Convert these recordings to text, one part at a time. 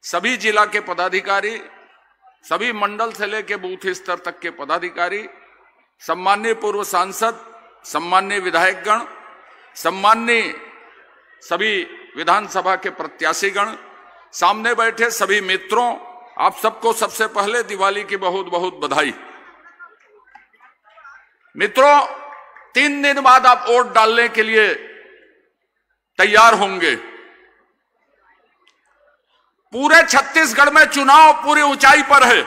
सभी जिला के पदाधिकारी, सभी मंडल से लेकर बूथ स्तर तक के पदाधिकारी, सम्माननीय पूर्व सांसद, सम्माननीय विधायकगण, सम्माननीय सभी विधानसभा के प्रत्याशीगण, सामने बैठे सभी मित्रों, आप सबको सबसे पहले दिवाली की बहुत बहुत बधाई। मित्रों, 3 दिन बाद आप वोट डालने के लिए तैयार होंगे। पूरे छत्तीसगढ़ में चुनाव पूरी ऊंचाई पर है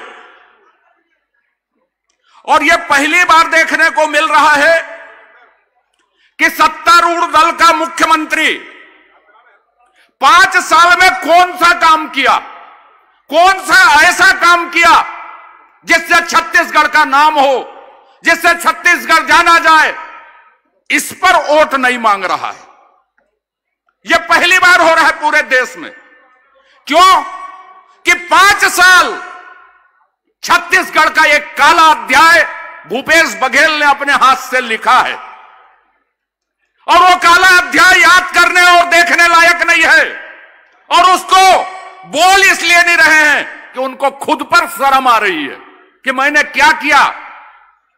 और यह पहली बार देखने को मिल रहा है कि सत्तारूढ़ दल का मुख्यमंत्री 5 साल में कौन सा काम किया, कौन सा ऐसा काम किया जिससे छत्तीसगढ़ का नाम हो, जिससे छत्तीसगढ़ जाना जाए, इस पर वोट नहीं मांग रहा है। यह पहली बार हो रहा है पूरे देश में। क्यों? कि 5 साल छत्तीसगढ़ का एक काला अध्याय भूपेश बघेल ने अपने हाथ से लिखा है और वो काला अध्याय याद करने और देखने लायक नहीं है और उसको बोल इसलिए नहीं रहे हैं कि उनको खुद पर शर्म आ रही है कि मैंने क्या किया,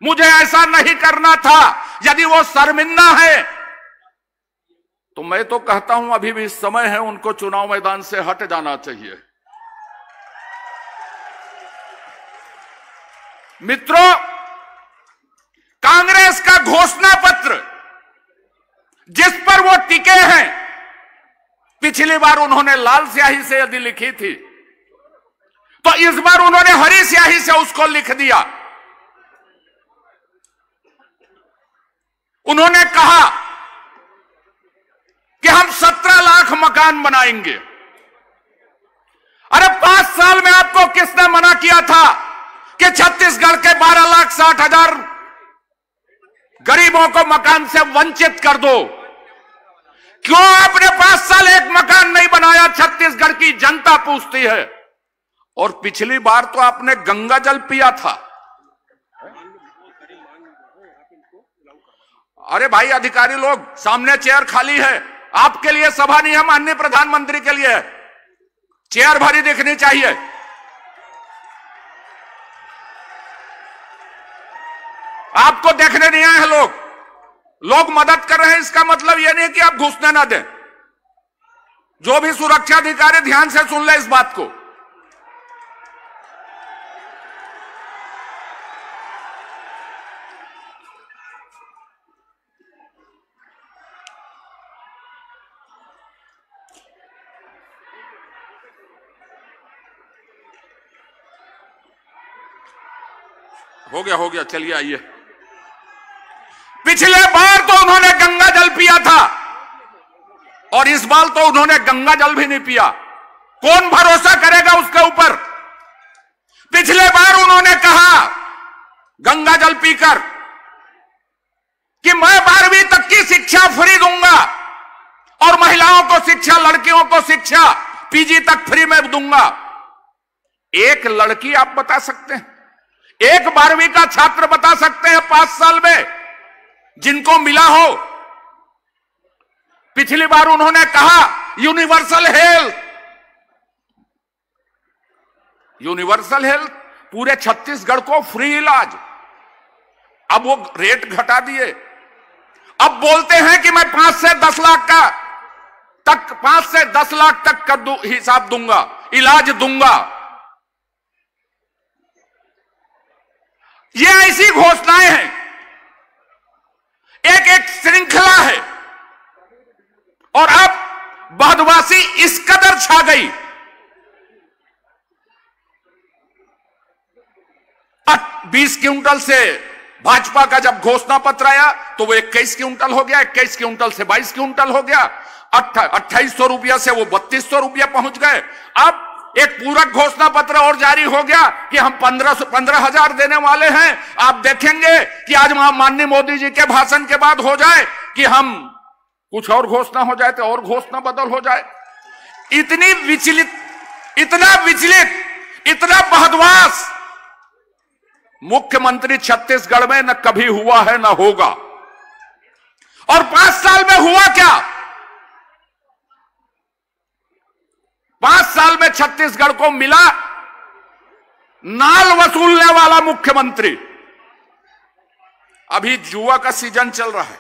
मुझे ऐसा नहीं करना था। यदि वो शर्मिंदा है तो मैं तो कहता हूं अभी भी समय है, उनको चुनाव मैदान से हट जाना चाहिए। मित्रों, कांग्रेस का घोषणा पत्र जिस पर वो टिके हैं, पिछली बार उन्होंने लाल स्याही से यदि लिखी थी तो इस बार उन्होंने हरी स्याही से उसको लिख दिया। उन्होंने कहा कि हम 17 लाख मकान बनाएंगे। अरे 5 साल में आपको किसने मना किया था कि छत्तीसगढ़ के 12,60,000 गरीबों को मकान से वंचित कर दो? क्यों आपने 5 साल एक मकान नहीं बनाया? छत्तीसगढ़ की जनता पूछती है। और पिछली बार तो आपने गंगा जल पिया था। अरे भाई अधिकारी लोग, सामने चेयर खाली है, आपके लिए सभा नहीं है, माननीय प्रधानमंत्री के लिए चेयर भरी दिखनी चाहिए। आपको देखने नहीं आए हैं लोग मदद कर रहे हैं, इसका मतलब यह नहीं कि आप घुसने ना दें। जो भी सुरक्षा अधिकारी ध्यान से सुन ले इस बात को। हो गया, चलिए आइए। पिछले बार तो उन्होंने गंगा जल पिया था और इस बार तो उन्होंने गंगा जल भी नहीं पिया। कौन भरोसा करेगा उसके ऊपर? पिछले बार उन्होंने कहा गंगा जल पीकर कि मैं 12वीं तक की शिक्षा फ्री दूंगा और महिलाओं को शिक्षा, लड़कियों को शिक्षा पीजी तक फ्री में दूंगा। एक लड़की आप बता सकते हैं, एक 12वीं का छात्र बता सकते हैं 5 साल में जिनको मिला हो? पिछली बार उन्होंने कहा यूनिवर्सल हेल्थ पूरे छत्तीसगढ़ को फ्री इलाज। अब वो रेट घटा दिए। अब बोलते हैं कि मैं 5 से 10 लाख तक का हिसाब दूंगा, इलाज दूंगा। ये ऐसी घोषणाएं हैं, एक श्रृंखला है और अब बदमाशी इस कदर छा गई। 20 क्विंटल से भाजपा का जब घोषणा पत्र आया तो वो 21 क्विंटल हो गया, 21 क्विंटल से 22 क्विंटल हो गया, 2800 रुपया से वो 3200 रुपया पहुंच गए। अब एक पूरक घोषणा पत्र और जारी हो गया कि हम 15,000 देने वाले हैं। आप देखेंगे कि आज माननीय मोदी जी के भाषण के बाद हो जाए कि हम कुछ और घोषणा हो जाए तो और घोषणा बदल हो जाए। इतना विचलित, इतना बहदवास मुख्यमंत्री छत्तीसगढ़ में न कभी हुआ है न होगा। और 5 साल में हुआ क्या? 5 साल में छत्तीसगढ़ को मिला नाल वसूलने वाला मुख्यमंत्री। अभी जुआ का सीजन चल रहा है,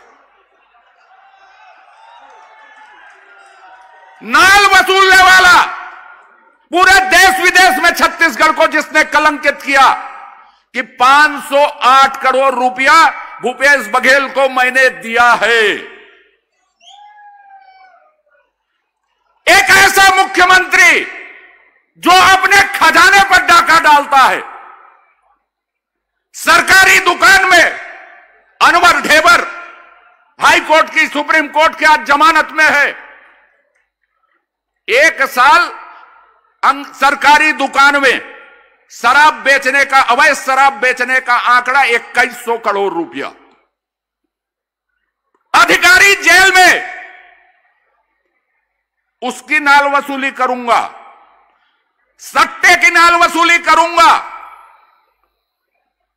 नाल वसूलने वाला पूरे देश विदेश में छत्तीसगढ़ को जिसने कलंकित किया कि 508 करोड़ रुपया भूपेश बघेल को मैंने दिया है। एक ऐसा मुख्यमंत्री जो अपने खजाने पर डाका डालता है। सरकारी दुकान में अनवर ढेबर हाई कोर्ट की, सुप्रीम कोर्ट की आज जमानत में है। 1 साल सरकारी दुकान में शराब बेचने का, अवैध शराब बेचने का आंकड़ा 2100 करोड़ रुपया। अधिकारी जेल में, उसकी नाल वसूली करूंगा, सट्टे की नाल वसूली करूंगा,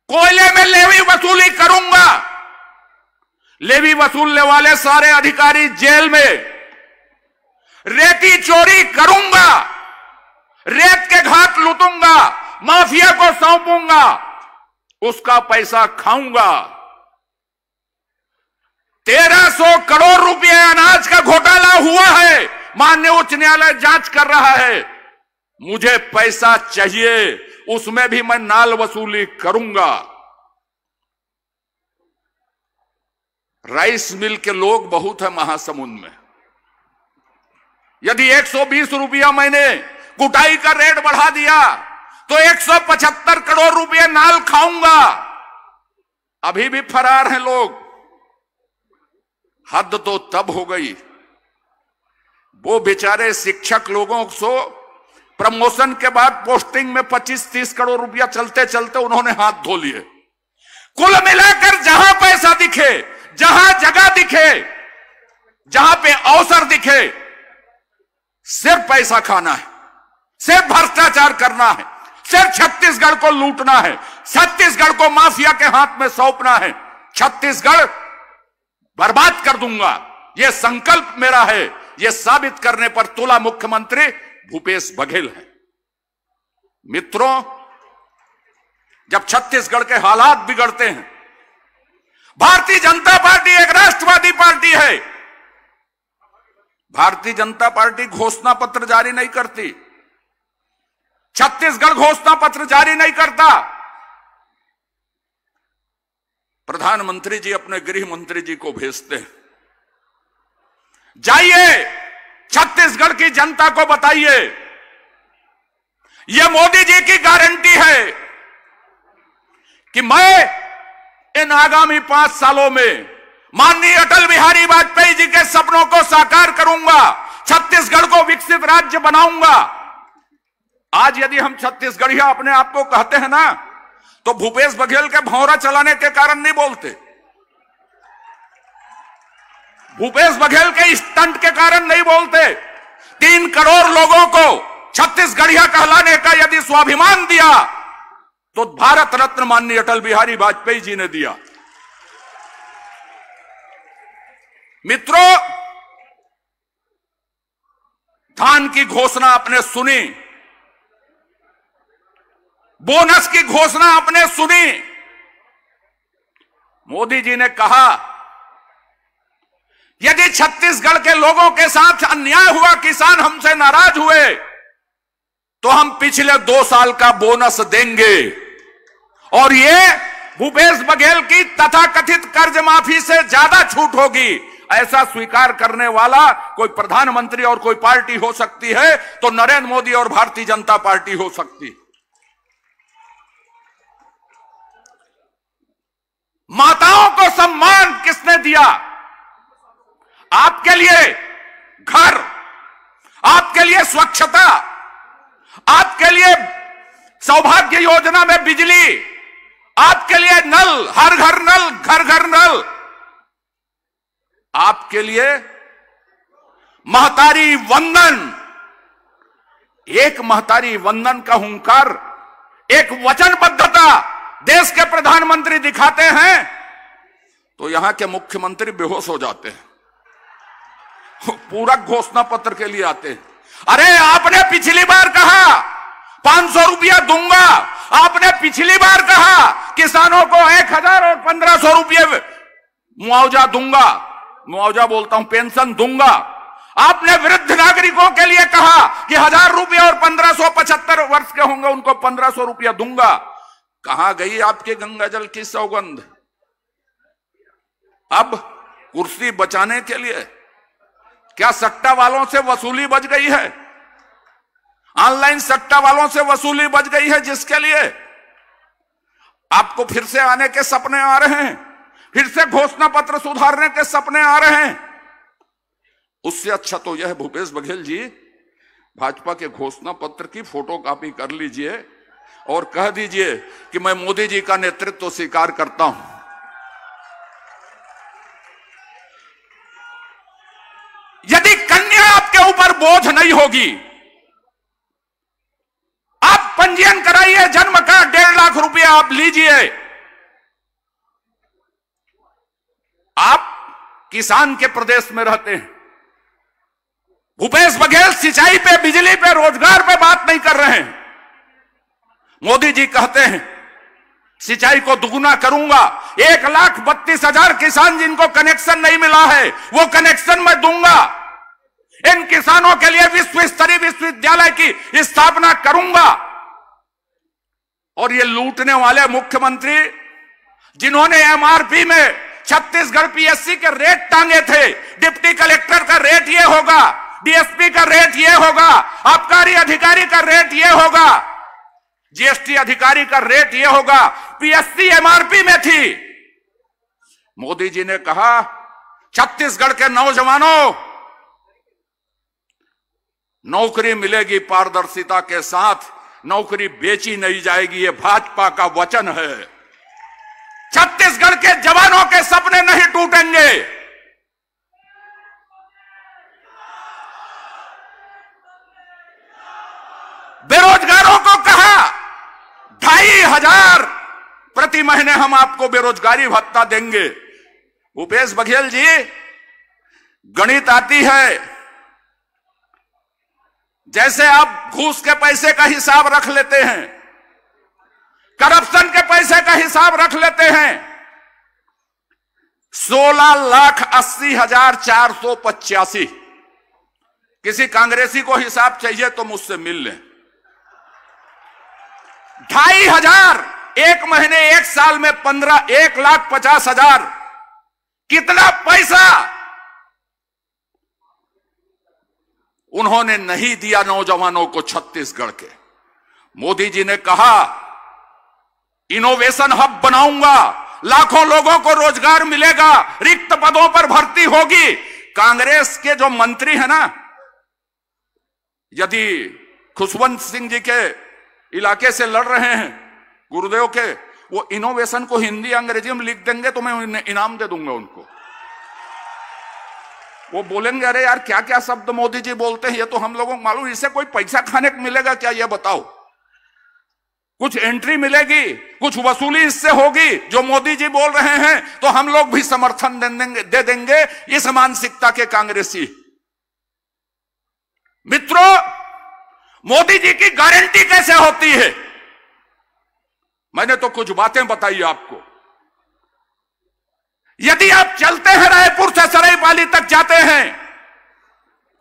कोयले में लेवी वसूली करूंगा। लेवी वसूलने वाले सारे अधिकारी जेल में। रेती चोरी करूंगा, रेत के घाट लूटूंगा, माफिया को सौंपूंगा, उसका पैसा खाऊंगा। 1300 करोड़ रुपए अनाज का घोटाला हुआ है, माननीय उच्च न्यायालय जांच कर रहा है। मुझे पैसा चाहिए, उसमें भी मैं नाल वसूली करूंगा। राइस मिल के लोग बहुत है महासमुंद में। यदि 120 रुपया मैंने कुटाई का रेट बढ़ा दिया तो 175 करोड़ रुपए नाल खाऊंगा। अभी भी फरार हैं लोग। हद तो तब हो गई, वो बेचारे शिक्षक लोगों को प्रमोशन के बाद पोस्टिंग में 25-30 करोड़ रुपया चलते चलते उन्होंने हाथ धो लिए। कुल मिलाकर जहां पैसा दिखे, जहां जगह दिखे, जहां पे अवसर दिखे, सिर्फ पैसा खाना है, सिर्फ भ्रष्टाचार करना है, सिर्फ छत्तीसगढ़ को लूटना है, छत्तीसगढ़ को माफिया के हाथ में सौंपना है। छत्तीसगढ़ बर्बाद कर दूंगा, यह संकल्प मेरा है। यह साबित करने पर तुला मुख्यमंत्री भूपेश बघेल है। मित्रों, जब छत्तीसगढ़ के हालात बिगड़ते हैं, भारतीय जनता पार्टी एक राष्ट्रवादी पार्टी है। भारतीय जनता पार्टी घोषणा पत्र जारी नहीं करती, छत्तीसगढ़ घोषणा पत्र जारी नहीं करता। प्रधानमंत्री जी अपने गृह मंत्री जी को भेजते हैं, जाइए छत्तीसगढ़ की जनता को बताइए, यह मोदी जी की गारंटी है कि मैं इन आगामी 5 सालों में माननीय अटल बिहारी वाजपेयी जी के सपनों को साकार करूंगा, छत्तीसगढ़ को विकसित राज्य बनाऊंगा। आज यदि हम छत्तीसगढ़िया अपने आप को कहते हैं ना, तो भूपेश बघेल के भौरा चलाने के कारण नहीं बोलते, भूपेश बघेल के स्टंट के कारण नहीं बोलते। 3 करोड़ लोगों को छत्तीसगढ़िया कहलाने का यदि स्वाभिमान दिया तो भारत रत्न माननीय अटल बिहारी वाजपेयी जी ने दिया। मित्रों, धान की घोषणा आपने सुनी, बोनस की घोषणा आपने सुनी। मोदी जी ने कहा यदि छत्तीसगढ़ के लोगों के साथ अन्याय हुआ, किसान हमसे नाराज हुए, तो हम पिछले 2 साल का बोनस देंगे। और ये भूपेश बघेल की तथाकथित कर्ज माफी से ज्यादा छूट होगी। ऐसा स्वीकार करने वाला कोई प्रधानमंत्री और कोई पार्टी हो सकती है तो नरेंद्र मोदी और भारतीय जनता पार्टी हो सकती। माताओं को सम्मान किसने दिया? आपके लिए घर, आपके लिए स्वच्छता, आपके लिए सौभाग्य योजना में बिजली, आपके लिए नल, हर घर नल, घर घर नल, आपके लिए महतारी वंदन। एक महतारी वंदन का हुंकार, एक वचनबद्धता देश के प्रधानमंत्री दिखाते हैं तो यहां के मुख्यमंत्री बेहोश हो जाते हैं, पूरा घोषणा पत्र के लिए आते हैं। अरे आपने पिछली बार कहा 500 रुपया दूंगा, आपने पिछली बार कहा किसानों को 1000 और 1500 रुपये मुआवजा दूंगा, मुआवजा बोलता हूं पेंशन दूंगा। आपने वृद्ध नागरिकों के लिए कहा कि 1000 रुपये और 1575 वर्ष के होंगे उनको 1500 रुपया दूंगा। कहां गई आपके गंगा जल की सौगंध? अब कुर्सी बचाने के लिए क्या सट्टा वालों से वसूली बच गई है? ऑनलाइन सट्टा वालों से वसूली बच गई है, जिसके लिए आपको फिर से आने के सपने आ रहे हैं, फिर से घोषणा पत्र सुधारने के सपने आ रहे हैं। उससे अच्छा तो यह भूपेश बघेल जी भाजपा के घोषणा पत्र की फोटो कॉपी कर लीजिए और कह दीजिए कि मैं मोदी जी का नेतृत्व स्वीकार करता हूं। यदि कन्या आपके ऊपर बोझ नहीं होगी, आप पंजीयन कराइए जन्म का 1.5 लाख रुपया आप लीजिए। आप किसान के प्रदेश में रहते हैं। भूपेश बघेल सिंचाई पे, बिजली पे, रोजगार पे बात नहीं कर रहे हैं। मोदी जी कहते हैं सिंचाई को दुगुना करूंगा, 1,32,000 किसान जिनको कनेक्शन नहीं मिला है वो कनेक्शन मैं दूंगा। इन किसानों के लिए विश्व स्तरीय विश्वविद्यालय की स्थापना करूंगा। और ये लूटने वाले मुख्यमंत्री जिन्होंने एमआरपी में छत्तीसगढ़ पीएससी के रेट टांगे थे, डिप्टी कलेक्टर का रेट ये होगा, डीएसपी का रेट ये होगा, आबकारी अधिकारी का रेट ये होगा, जीएसटी अधिकारी का रेट ये होगा, पीएससी एमआरपी में थी। मोदी जी ने कहा छत्तीसगढ़ के नौजवानों नौकरी मिलेगी पारदर्शिता के साथ, नौकरी बेची नहीं जाएगी, ये भाजपा का वचन है। छत्तीसगढ़ के जवानों के सपने नहीं टूटेंगे। बेरोजगारों को कहा 2,500 प्रति महीने हम आपको बेरोजगारी भत्ता देंगे। भूपेश बघेल जी गणित आती है, जैसे आप घूस के पैसे का हिसाब रख लेते हैं, करप्शन के पैसे का हिसाब रख लेते हैं, 16,80,485। किसी कांग्रेसी को हिसाब चाहिए तो मुझसे मिल लें। 2,500 एक महीने, एक साल में 1,50,000 कितना पैसा उन्होंने नहीं दिया नौजवानों को छत्तीसगढ़ के। मोदी जी ने कहा इनोवेशन हब बनाऊंगा, लाखों लोगों को रोजगार मिलेगा, रिक्त पदों पर भर्ती होगी। कांग्रेस के जो मंत्री हैं ना, यदि खुशवंत सिंह जी के इलाके से लड़ रहे हैं गुरुदेव के, वो इनोवेशन को हिंदी अंग्रेजी में लिख देंगे तो मैं इनाम दे दूंगा उनको। वो बोलेंगे अरे यार क्या क्या शब्द मोदी जी बोलते हैं, ये तो हम लोगों को मालूम, इससे कोई पैसा खाने को मिलेगा क्या ये बताओ? कुछ एंट्री मिलेगी, कुछ वसूली इससे होगी जो मोदी जी बोल रहे हैं, तो हम लोग भी समर्थन दे देंगे। इस मानसिकता के कांग्रेसी मित्रों, मोदी जी की गारंटी कैसे होती है? मैंने तो कुछ बातें बताई आपको। यदि आप चलते हैं रायपुर से सरायपाली तक जाते हैं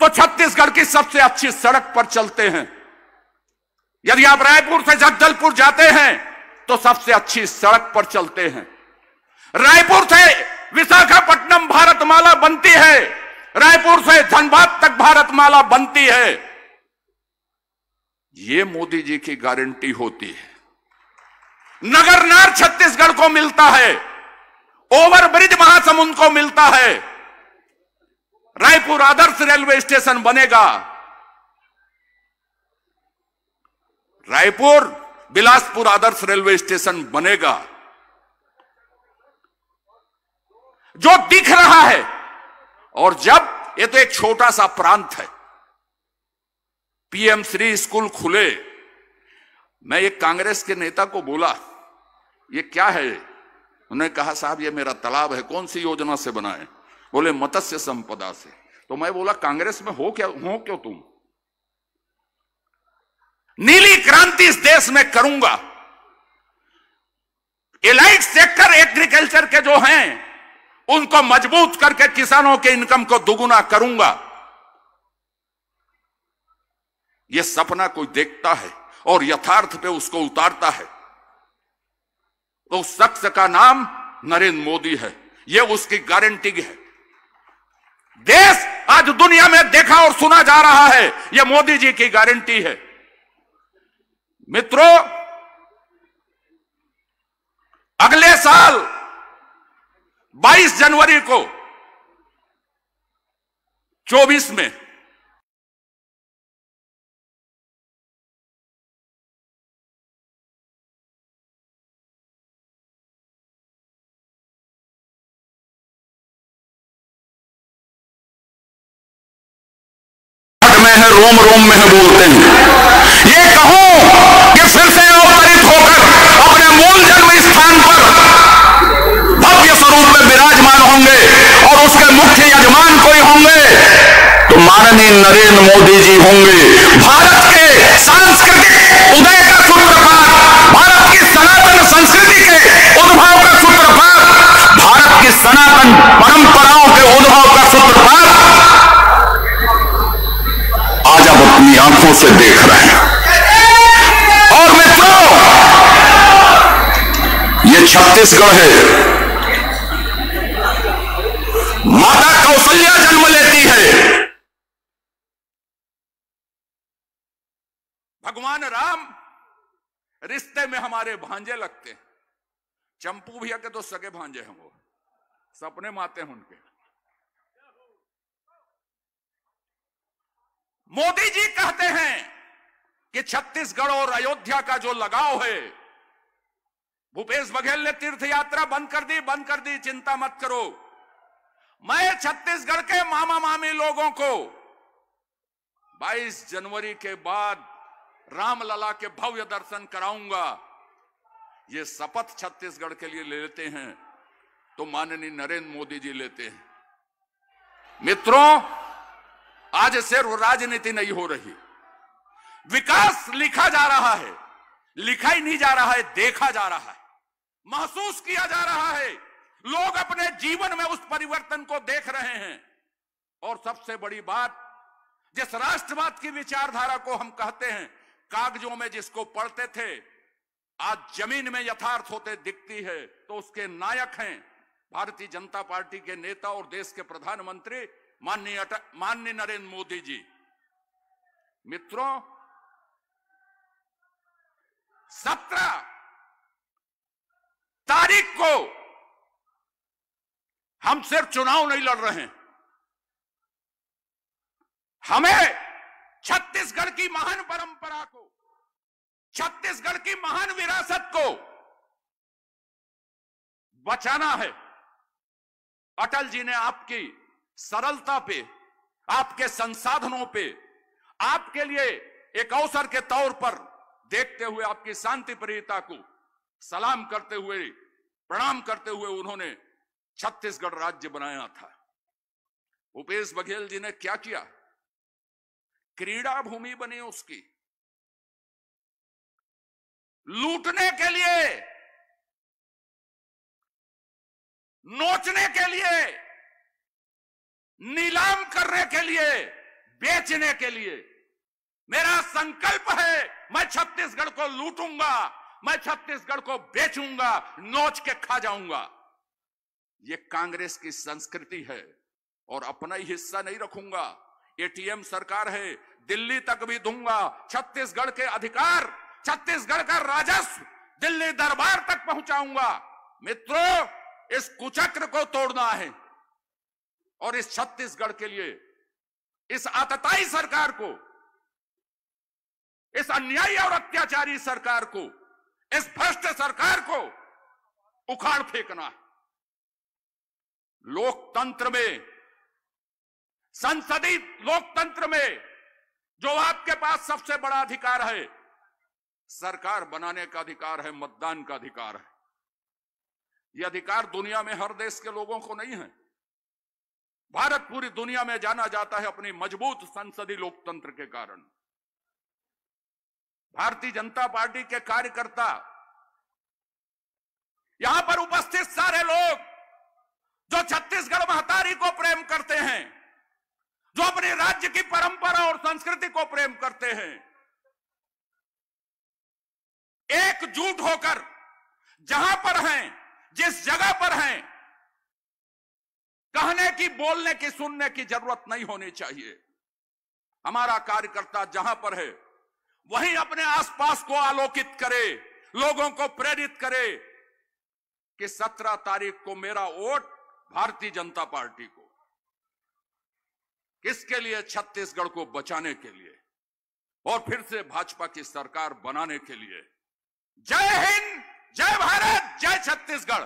तो छत्तीसगढ़ की सबसे अच्छी सड़क पर चलते हैं। यदि आप रायपुर से जगदलपुर जाते हैं तो सबसे अच्छी सड़क पर चलते हैं। रायपुर से विशाखापट्टनम भारतमाला बनती है, रायपुर से धनबाद तक भारतमाला बनती है। ये मोदी जी की गारंटी होती है। नगरनार छत्तीसगढ़ को मिलता है, ओवरब्रिज महासमुंद को मिलता है, रायपुर आदर्श रेलवे स्टेशन बनेगा, रायपुर बिलासपुर आदर्श रेलवे स्टेशन बनेगा। जो दिख रहा है, और जब ये तो एक छोटा सा प्रांत है, पीएम श्री स्कूल खुले, मैं एक कांग्रेस के नेता को बोला ये क्या है? उन्होंने कहा साहब ये मेरा तालाब है। कौन सी योजना से बना है? बोले मत्स्य संपदा से। तो मैं बोला कांग्रेस में हो क्यों तुम? नीली क्रांति इस देश में करूंगा। एलाइट सेक्टर एग्रीकल्चर के जो हैं उनको मजबूत करके किसानों के इनकम को दुगुना करूंगा। यह सपना कोई देखता है और यथार्थ पे उसको उतारता है तो उस शख्स का नाम नरेंद्र मोदी है। यह उसकी गारंटी है। देश आज दुनिया में देखा और सुना जा रहा है, यह मोदी जी की गारंटी है। मित्रों, अगले साल 22 जनवरी को 24 में रोम रोम में है बोलते हैं। ये कहूं कि फिर से अवतरित होकर अपने मूल जन्म स्थान पर भव्य स्वरूप में विराजमान होंगे और उसके मुख्य यजमान कोई होंगे तो माननीय नरेंद्र मोदी जी होंगे। भारत के सांस्कृतिक उदय का सूत्रपात, भारत की सनातन संस्कृति के उद्भव का सूत्रपात, भारत की सनातन परंपराओं के उद्भव का सूत्रपात आज आप अपनी आंखों से देख रहे हैं। और मित्रों, ये छत्तीसगढ़ है, माता कौशल्या जन्म लेती है। भगवान राम रिश्ते में हमारे भांजे लगते हैं। चंपू भैया के तो सगे भांजे हैं, वो सपने माते हैं उनके। मोदी जी कहते हैं कि छत्तीसगढ़ और अयोध्या का जो लगाव है, भूपेश बघेल ने तीर्थ यात्रा बंद कर दी, चिंता मत करो। मैं छत्तीसगढ़ के मामा मामी लोगों को 22 जनवरी के बाद रामलला के भव्य दर्शन कराऊंगा। ये शपथ छत्तीसगढ़ के लिए लेते हैं तो माननीय नरेंद्र मोदी जी लेते हैं। मित्रों, आज सिर्फ राजनीति नहीं हो रही, विकास लिखा जा रहा है, लिखा ही नहीं जा रहा है, देखा जा रहा है, महसूस किया जा रहा है। लोग अपने जीवन में उस परिवर्तन को देख रहे हैं। और सबसे बड़ी बात, जिस राष्ट्रवाद की विचारधारा को हम कहते हैं, कागजों में जिसको पढ़ते थे, आज जमीन में यथार्थ होते दिखती है, तो उसके नायक हैं भारतीय जनता पार्टी के नेता और देश के प्रधानमंत्री माननीय नरेंद्र मोदी जी। मित्रों, 17 तारीख को हम सिर्फ चुनाव नहीं लड़ रहे हैं, हमें छत्तीसगढ़ की महान परंपरा को, छत्तीसगढ़ की महान विरासत को बचाना है। अटल जी ने आपकी सरलता पे, आपके संसाधनों पे, आपके लिए एक अवसर के तौर पर देखते हुए, आपकी शांति प्रियता को सलाम करते हुए, प्रणाम करते हुए उन्होंने छत्तीसगढ़ राज्य बनाया था। भूपेश बघेल जी ने क्या किया? क्रीड़ा भूमि बनी उसकी, लूटने के लिए, नोचने के लिए, नीलाम करने के लिए, बेचने के लिए। मेरा संकल्प है, मैं छत्तीसगढ़ को लूटूंगा, मैं छत्तीसगढ़ को बेचूंगा, नोच के खा जाऊंगा। ये कांग्रेस की संस्कृति है और अपना ही हिस्सा नहीं रखूंगा। एटीएम सरकार है, दिल्ली तक भी दूंगा। छत्तीसगढ़ के अधिकार, छत्तीसगढ़ का राजस्व दिल्ली दरबार तक पहुंचाऊंगा। मित्रों, इस कुचक्र को तोड़ना है और इस छत्तीसगढ़ के लिए, इस आतताई सरकार को, इस अन्यायी और अत्याचारी सरकार को, इस भ्रष्ट सरकार को उखाड़ फेंकना है। लोकतंत्र में, संसदीय लोकतंत्र में जो आपके पास सबसे बड़ा अधिकार है, सरकार बनाने का अधिकार है, मतदान का अधिकार है। यह अधिकार दुनिया में हर देश के लोगों को नहीं है। भारत पूरी दुनिया में जाना जाता है अपनी मजबूत संसदीय लोकतंत्र के कारण। भारतीय जनता पार्टी के कार्यकर्ता, यहां पर उपस्थित सारे लोग जो छत्तीसगढ़ महतारी को प्रेम करते हैं, जो अपने राज्य की परंपरा और संस्कृति को प्रेम करते हैं, एकजुट होकर जहां पर हैं, जिस जगह पर हैं, कहने की, बोलने की, सुनने की जरूरत नहीं होनी चाहिए। हमारा कार्यकर्ता जहां पर है वहीं अपने आसपास को आलोकित करे, लोगों को प्रेरित करे कि 17 तारीख को मेरा वोट भारतीय जनता पार्टी को, किसके लिए? छत्तीसगढ़ को बचाने के लिए और फिर से भाजपा की सरकार बनाने के लिए। जय हिंद, जय भारत, जय छत्तीसगढ़।